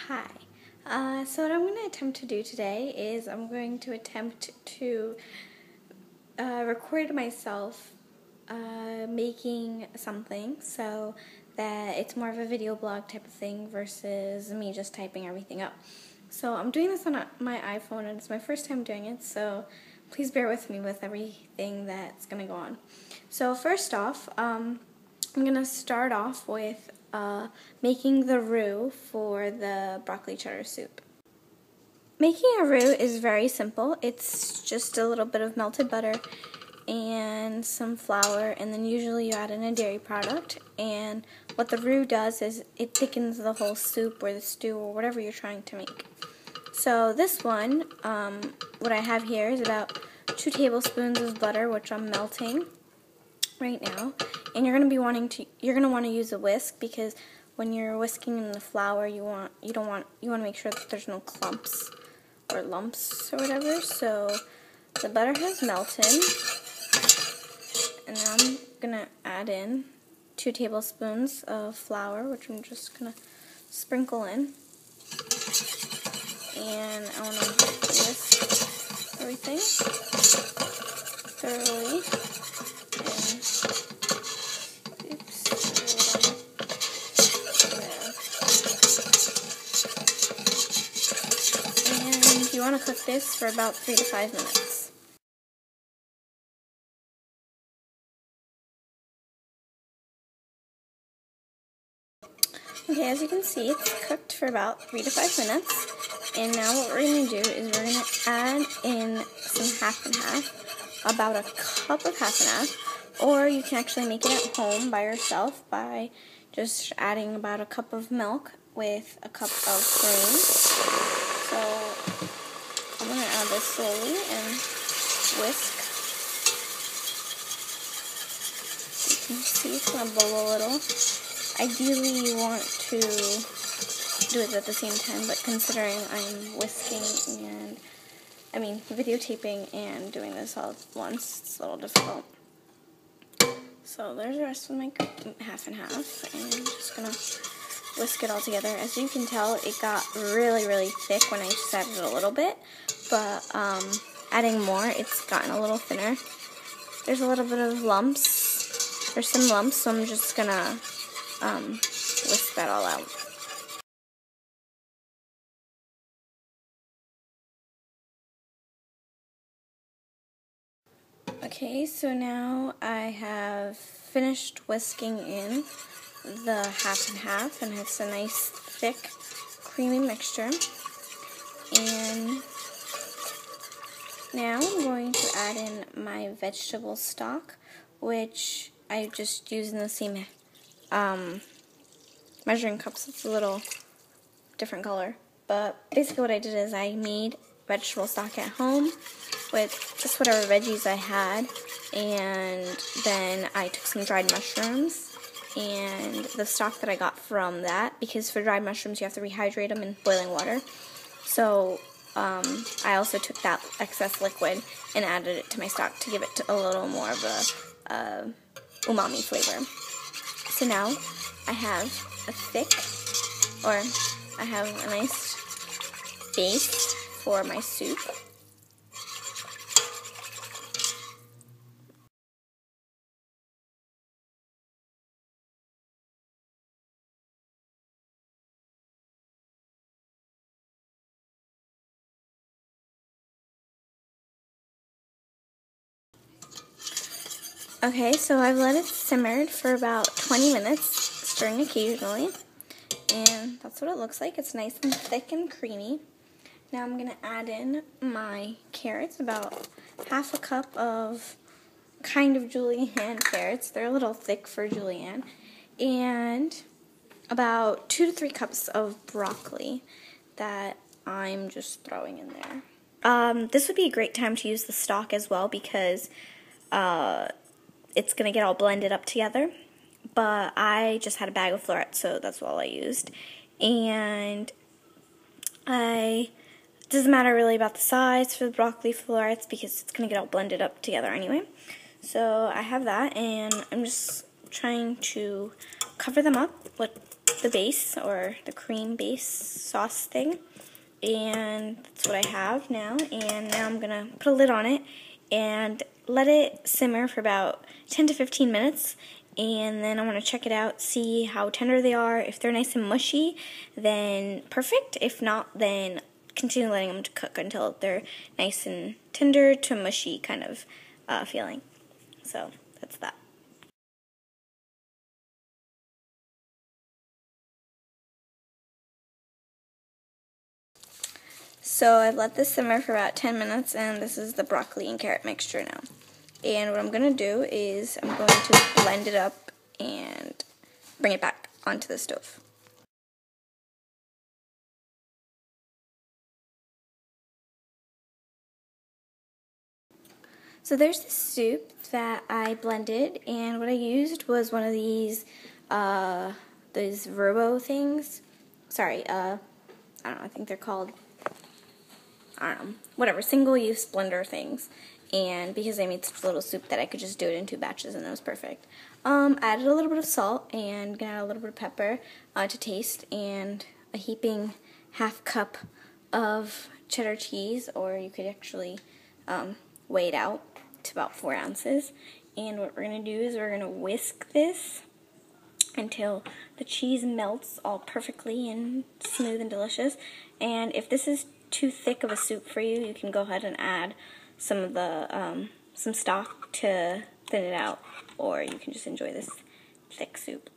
Hi. So what I'm going to attempt to do today is I'm going to attempt to record myself making something so that it's more of a video blog type of thing versus me just typing everything up. So I'm doing this on my iPhone and it's my first time doing it, so please bear with me with everything that's going to go on. So first off, I'm going to start off with making the roux for the broccoli cheddar soup. Making a roux is very simple. It's just a little bit of melted butter and some flour, and then usually you add in a dairy product. And what the roux does is it thickens the whole soup or the stew or whatever you're trying to make. So this one, what I have here is about 2 tablespoons of butter, which I'm melting right now. And you're going to want to use a whisk, because when you're whisking in the flour, you want to make sure that there's no clumps or lumps or whatever. So the butter has melted, and now I'm going to add in 2 tablespoons of flour, which I'm just going to sprinkle in. And I want to whisk everything thoroughly. And you want to cook this for about 3 to 5 minutes. Okay, as you can see, it's cooked for about 3 to 5 minutes. And now what we're going to do is we're going to add in some half and half, about a cup of half and half, or you can actually make it at home by yourself by just adding about a cup of milk with a cup of cream. So I'm going to add this slowly and whisk. You can see it's going to bubble a little. Ideally you want to do it at the same time, but considering I'm whisking and, videotaping and doing this all at once, it's a little difficult. So there's the rest of my half and half, and I'm just going to whisk it all together. As you can tell, it got really, really thick when I just added a little bit, but adding more, it's gotten a little thinner. There's a little bit of lumps. There's some lumps, so I'm just going to whisk that all out. Okay, so now I have finished whisking in the half and half, and it's a nice thick creamy mixture. And now I'm going to add in my vegetable stock, which I just use in the same measuring cups. It's a little different color, but basically what I did is I made vegetable stock at home with just whatever veggies I had, and then I took some dried mushrooms and the stock that I got from that, because for dried mushrooms you have to rehydrate them in boiling water. So I also took that excess liquid and added it to my stock to give it a little more of a umami flavor. So now I have a nice base for my soup. Okay, so I've let it simmer for about 20 minutes, stirring occasionally, and that's what it looks like. It's nice and thick and creamy. Now I'm going to add in my carrots, about half a cup of kind of julienne carrots. They're a little thick for julienne. And about 2 to 3 cups of broccoli that I'm just throwing in there. This would be a great time to use the stock as well, because it's going to get all blended up together. But I just had a bag of florets, so that's all I used. And it doesn't matter really about the size for the broccoli florets, because it's going to get all blended up together anyway. So I have that, and I'm just trying to cover them up with the base, or the cream base sauce thing. And that's what I have now. And now I'm going to put a lid on it and let it simmer for about 10 to 15 minutes. And then I'm going to check it out, see how tender they are. If they're nice and mushy, then perfect. If not, then continue letting them cook until they're nice and tender to mushy kind of feeling. So that's that. So I've let this simmer for about 10 minutes, and this is the broccoli and carrot mixture now. And what I'm going to do is I'm going to blend it up and bring it back onto the stove. So there's this soup that I blended, and what I used was one of these Verbo things. Sorry, I don't know, I think they're called, I don't know, whatever, single-use blender things. And because I made such a little soup that I could just do it in 2 batches, and that was perfect. I added a little bit of salt and gonna add a little bit of pepper to taste, and a heaping ½ cup of cheddar cheese, or you could actually weigh it out to about 4 ounces. And what we're gonna do is we're gonna whisk this until the cheese melts all perfectly and smooth and delicious. And if this is too thick of a soup for you, you can go ahead and add some of the some stock to thin it out, or you can just enjoy this thick soup.